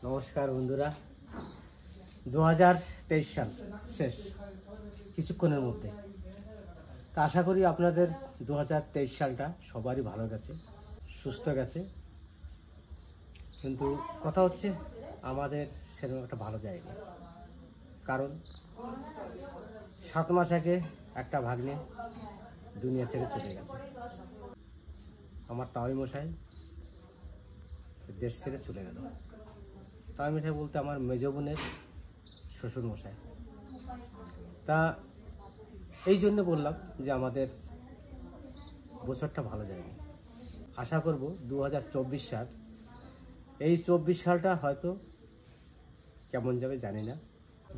নমস্কার বন্ধুরা, 2023 সাল শেষ কিছুক্ষণের মধ্যে। তা আশা করি আপনাদের 2023 সালটা সবারই ভালো গেছে, সুস্থ গেছে। কিন্তু কথা হচ্ছে আমাদের সেরকম একটা ভালো যায়নি, কারণ 7 মাস আগে একটা ভাগ্নে দুনিয়া ছেড়ে চলে গেছে। আমার তাওই মশাই দেশ ছেড়ে চলে গেল। তাওই মশাই বলতে আমার মেজ বোনের শ্বশুর মশাই। তা এই জন্য বললাম যে আমাদের বছরটা ভালো যায়নি। আশা করব 2024 সাল, এই 24 সালটা হয়তো কেমন যাবে জানি না।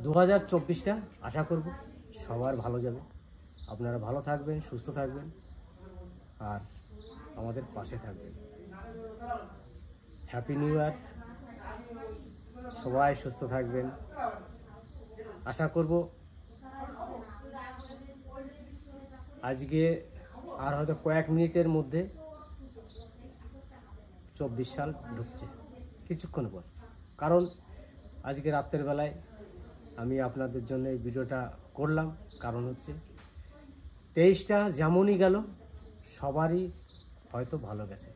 2024টা আশা করব সবার ভালো যাবে। আপনারা ভালো থাকবেন, সুস্থ থাকবেন, আর আমাদের পাশে থাকবেন। হ্যাপি নিউ ইয়ার, সবাই সুস্থ থাকবেন। আশা করব আজকে আর হয়তো কয়েক মিনিটের মধ্যে 24 সাল ঢুকছে, কিছুক্ষণ পর। কারণ আজকে রাত্রের বেলায় আমি আপনাদের জন্য এই ভিডিওটা করলাম, কারণ হচ্ছে 23টা যেমনই গেল সবারই হয়তো ভালো গেছে।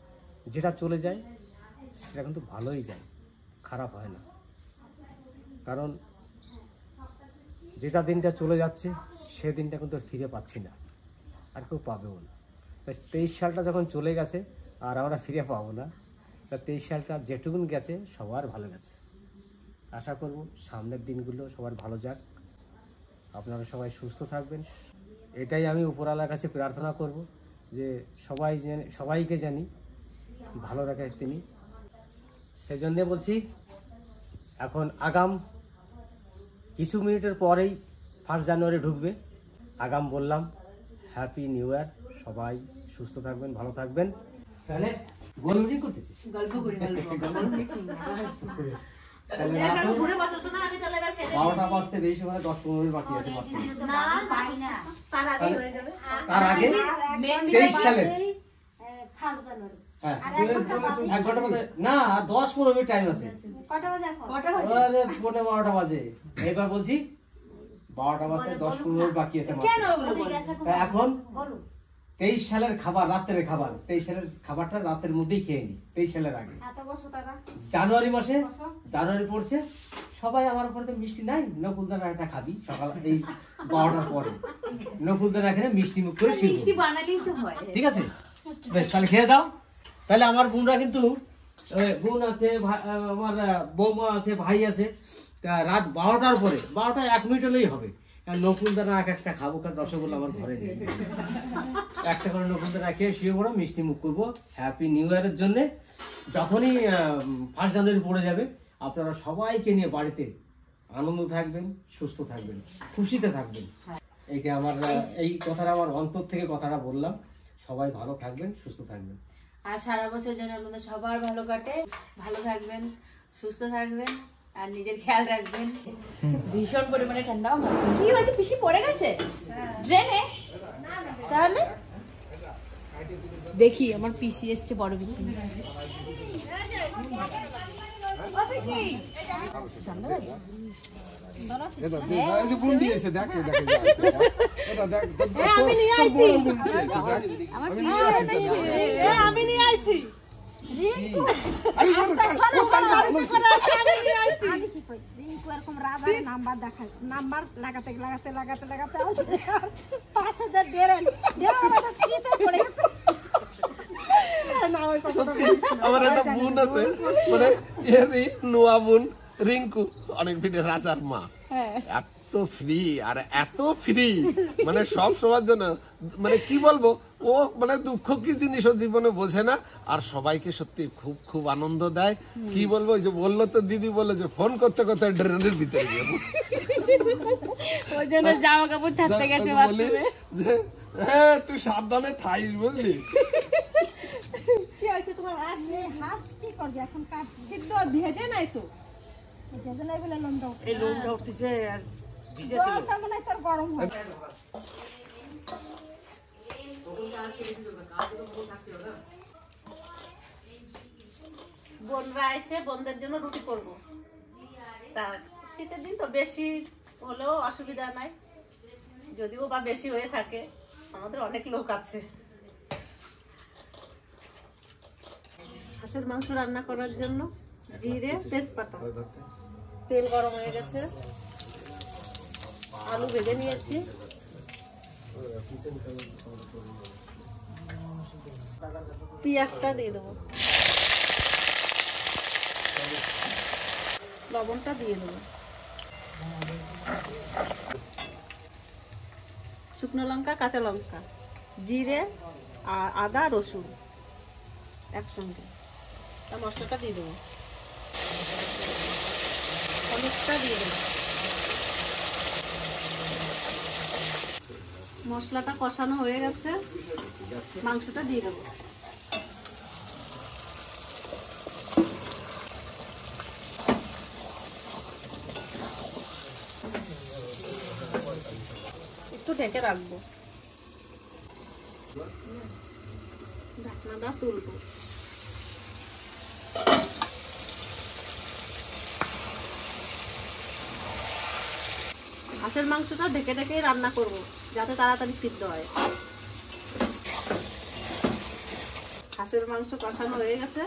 যেটা চলে যায় সেটা কিন্তু ভালোই যায়, খারাপ হয় না। কারণ যেটা দিনটা চলে যাচ্ছে সে দিনটা কিন্তু ফিরে পাচ্ছি না, আর কেউ পাবেও না। তাই 23 সালটা যখন চলে গেছে আর আমরা ফিরে পাবো না, তা 23 সালটা যেটুকুন গেছে সবার ভালো গেছে। আশা করব সামনের দিনগুলো সবার ভালো যাক, আপনারা সবাই সুস্থ থাকবেন। এটাই আমি উপরওয়ালার কাছে প্রার্থনা করব যে সবাইকে জানি ভালো রাখে তিনি। সেই জন্যে বলছি, এখন আগাম কিছু মিনিটের পরেই 1 জানুয়ারি ঢুকবে। আগাম বললাম হ্যাপি নিউ ইয়ার, সবাই সুস্থ থাকবেন, ভালো থাকবেন। তাহলে গল্প করতেছি, গল্প করি, বারোটা বাজতে বেশি সময় 10-15 মিনিট বাকি আছে। তার আগে 23 সালে 1 ঘন্টা মধ্যে না, 10-15 মিনিট টাইম আছে। 12টা বাজে। এবার বলছি 12টা বাজতে 10-15 মিনিট বাকি আছে। এখন 23 সালের খাবার, রাত্রের খাবার, 23 সালের খাবারটা রাতের মধ্যেই খেয়ে নি। 23 সালের আগে জানুয়ারি মাসে, জানুয়ারি পড়ছে, সবাই আমার উপরে তো মিষ্টি নাই, নকুলদানা একটা খাবি সকাল এই 12টার পরে। নকুলদানা এখানে মিষ্টি মুখ করে মিষ্টি বানালেই তো হয়, ঠিক আছে? বেশ, তাহলে খেয়ে দাও। তাহলে আমার বোনরা কিন্তু, বোন আছে, আমার বৌমা আছে, ভাই আছে, রাত 12টার পরে, 12টা 1 মিনিট হলেই হবে। নকুলদানা একটা খাবো, কারণ রসগোল্লা আমার ঘরে নেই। একটা করে নকুলদানা খেয়ে শুয়ে পড়ো, মিষ্টি মুখ করবো হ্যাপি নিউ ইয়ারের জন্য। যখনই 1 জানুয়ারি পড়ে যাবে, আপনারা সবাইকে নিয়ে বাড়িতে আনন্দ থাকবেন, সুস্থ থাকবেন, খুশিতে থাকবেন। এইটা আমার, এই কথাটা আমার অন্তর থেকে কথাটা বললাম। সবাই ভালো থাকবেন, সুস্থ থাকবেন, আর সারা বছর যেন আমাদের সবার ভালো কাটে। ভালো থাকবেন, সুস্থ থাকবেন, আর নিজের খেয়াল রাখবেন। ভীষণ পরিমাণে ঠান্ডাও কি হয়েছে, পিসি পড়ে গেছে ট্রেনে। তাহলে দেখি আমার পিসি এসছে, বড় পিসি। আমি নিয়ে আইছি নাম্বার দেখায়, নাম্বার লাগাতে লাগাতে লাগাতে লাগাতে আমার একটা বোন আছে, মানে এরই নোয়া বোন রিঙ্কু, অনেক ভিডিও রাজার মা, এত ফ্রি আর এত ফ্রি, মানে সব সময়ের জন্য, মানে কি বলবো, ও মানে দুঃখ কি জিনিস ও জীবনে বোঝে না, আর সবাইকে সত্যি খুব খুব আনন্দ দেয়। কি বলবো, ওই যে বললো তো দিদি, বললো যে ফোন করতে করতে ড্রেনের ভিতরে যাবো, ওই জন্য জামা কাপড় ছাড়তে গেছে বাথরুমে, যে হ্যাঁ তুই সাবধানে থাইস, বুঝলি? কি হয়েছে তোমার? হাঁস কি করবি এখন? কাঠ সিদ্ধ ভেজে নাই তো, ভেজে নাই বলে লোমটা উঠছে। এই লোমটা উঠতেছে আর ভিজে ছিল, জলটা মনে হয় তোর গরম হয়। বোনরা আছে, বোনদের জন্য রুটি করব। তা শীতের দিন তো বেশি হলেও অসুবিধা নাই, যদিও বা বেশি হয়ে থাকে, আমাদের অনেক লোক আছে। হাঁসের মাংস রান্না করার জন্য জিরে, তেজপাতা, তেল গরম হয়ে গেছে, আলু ভেজে নিয়েছি, পেঁয়াজটা দিয়ে দেবো, লবণটা দিয়ে দেবো, শুকনো লঙ্কা, কাঁচা লঙ্কা, জিরে আর আদা রসুন একসঙ্গে, তা মশলাটা দিয়ে দেবো, হলুদটা দিয়ে দেবো। মশলাটা কষানো হয়ে গেছে, মাংসটা দিয়ে দেবো। একটু ঢেকে রাখবো, ঢাকনাটা তুলবো। হাঁসের মাংসটা ঢেকে ঢেকেই রান্না করব, যাতে তাড়াতাড়ি সিদ্ধ হয়। হাঁসের মাংস কষানো হয়ে গেছে,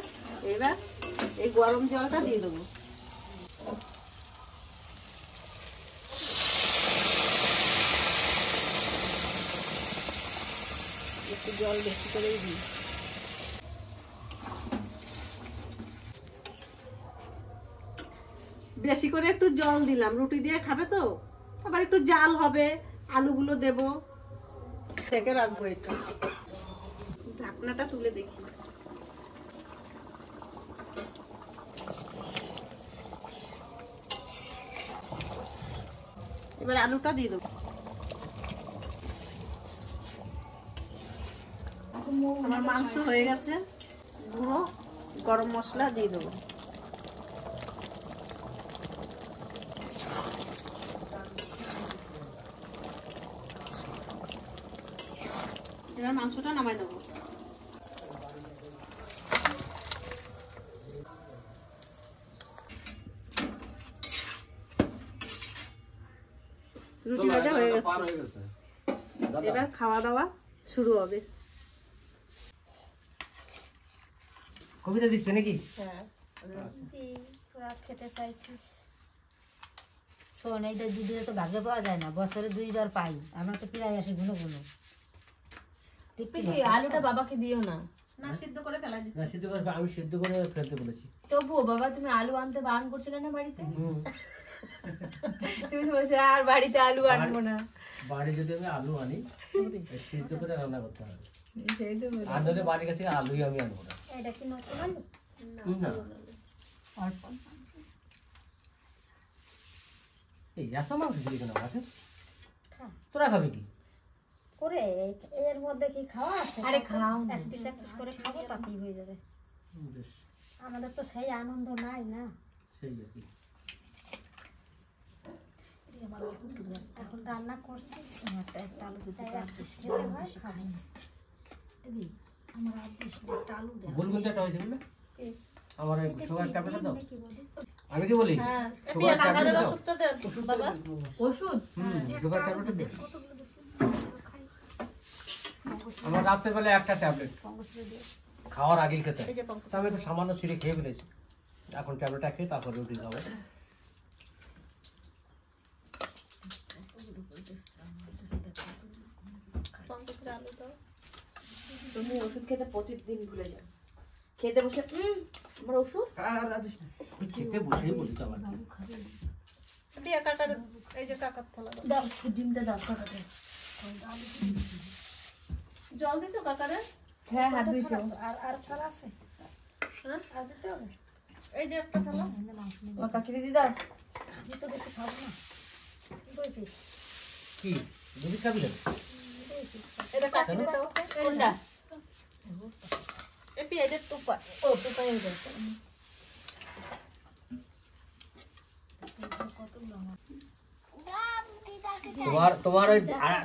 এবার এই গরম জলটা দিয়ে দেবো। একটু জল বেশি করেই দিই। বেশি করে একটু জল দিলাম, রুটি দিয়ে খাবে তো, আবার একটু জাল হবে, আলুগুলো দেব, ঢেকে রাখবো। এটা ঢাকনাটা তুলে দেখি, এবার আলুটা দিয়ে দেবো। আমার মাংস হয়ে গেছে, গুঁড়ো গরম মশলা দিয়ে দেবো। এবার মাংসটা নামাই দেবো। রুটি ভাজা হয়ে গেছে, এবার খাওয়া দাওয়া শুরু হবে। কবিতা দিচ্ছে নাকি? হ্যাঁ, তোরা খেতে চাইছিস? শোন, এইটা দুধে তো ভাগে পাওয়া যায় না, বছরে 2বার পাই, আমরা তো প্রায় আসি গুলো গুলো। পিসি আলুটা বাবাকে দিও না, না সিদ্ধ করে ফেলা দিচ্ছি। না সিদ্ধ করে, আমি সিদ্ধ করে ফেলতে বলেছি। তবুও বাবা তুমি আলু আনতে বারণ করছিলে না বাড়িতে? তুমি তো বলছিলে আর বাড়িতে আলু আনবো না। বাড়ি যদি আমি আলু আনি, সিদ্ধ করে রান্না করতে হবে। সেই তো বলি। আর নইলে বাড়ির কাছে আলুই আমি আনবো না। এটা কি নতুন আলু? না, এই এত মাংস দিলি কেন আছে? তোরা খাবি কি করে? এর মধ্যে কি খাওয়া আছে? আরে খাও না। এক পিস করে খাবো, তাতেই হয়ে যাবে। বেশ, আমাদের তো সেই আনন্দ নাই না। সেই আর কি। এখন রান্না করছিস, একটা আলু দিতে খেতে হয়, খাবো। আমার আর দিস না, একটা আলু দে। গোল গোল একটা হয়েছিল না? আমার এই সুগার ট্যাবলেটটা দাও। আমি কি বলি? হ্যাঁ, সুগার ট্যাবলেট দাও। ওষুধটা দে বাবা। ওষুধ সুগার ট্যাবলেট দে। আমার রাতের বেলা একটা ট্যাবলেট খাওয়ার আগেই খেতে হয়। তা আমি একটু সামান্য ছিঁড়ে খেয়ে ফেলেছি, এখন ট্যাবলেটটা খেয়ে তারপর রুটি খাবো। তুমি ওষুধ খেতে প্রতিদিন ভুলে যাও, খেতে বসে আমার ওষুধ আমি খেতে বসেই বলি তো আবার। দিয়ে কাকার, এই যে কাকার থালা দাও। দাও, ডিমটা দাও কাকাতে। জল দিছো কাকারে? হ্যাঁ হাত ধুইছো। আর থালা আছে? হ্যাঁ, আর দিতে হবে? এই যে একটা থালা। আমার কাকিরে দি দাও। আমি তো বেশি খাবো না। 2 পিস। কি দুধ খাবি না? এটা কাকিরে দাও। কোনটা? এই পেঁয়াজের টুপা। ও টুপাই হয়ে গেছে। তোমার ওই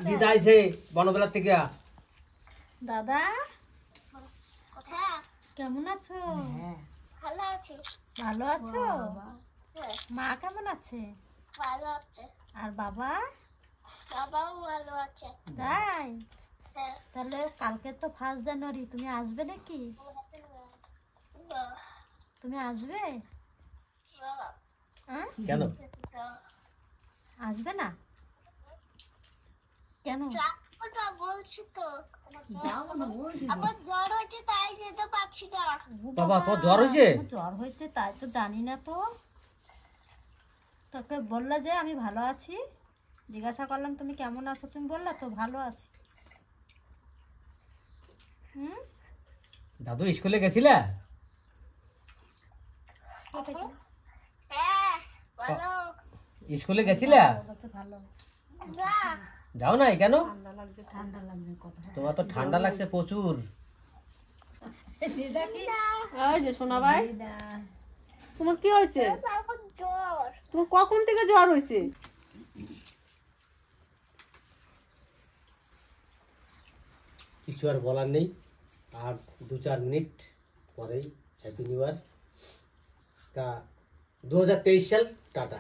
দিদা আইছে বনবেলার থেকে। দাদা কেমন আছো? ভালো আছো? মা কেমন আছে? আর বাবা? তাই? তাহলে কালকে তো 1 জানুয়ারি, তুমি আসবে নাকি? তুমি আসবে? হ্যাঁ? কেন? আসবে না কেন? বাবা তোর জ্বর হয়েছে? জ্বর হয়েছে তাই তো জানি না তো। তোকে বললা যে আমি ভালো আছি, জিজ্ঞাসা করলাম তুমি কেমন আছো, তুমি বললা তো ভালো আছি। হুম, দাদু স্কুলে গেছিলা? স্কুলে গেছিলা? বলছে ভালো। যাও নাই কেন? ঠান্ডা লাগছে কথা। তোমার তো ঠান্ডা লাগছে প্রচুর। দিদা কি? এই যে সোনা ভাই, দিদা তোমার কি হয়েছে? তোমার কখন থেকে জ্বর হয়েছে? কিছু আর বলার নেই, আর 2-4 মিনিট পরেই হ্যাপি নিউ ইয়ার। তা 2023 সাল টাটা।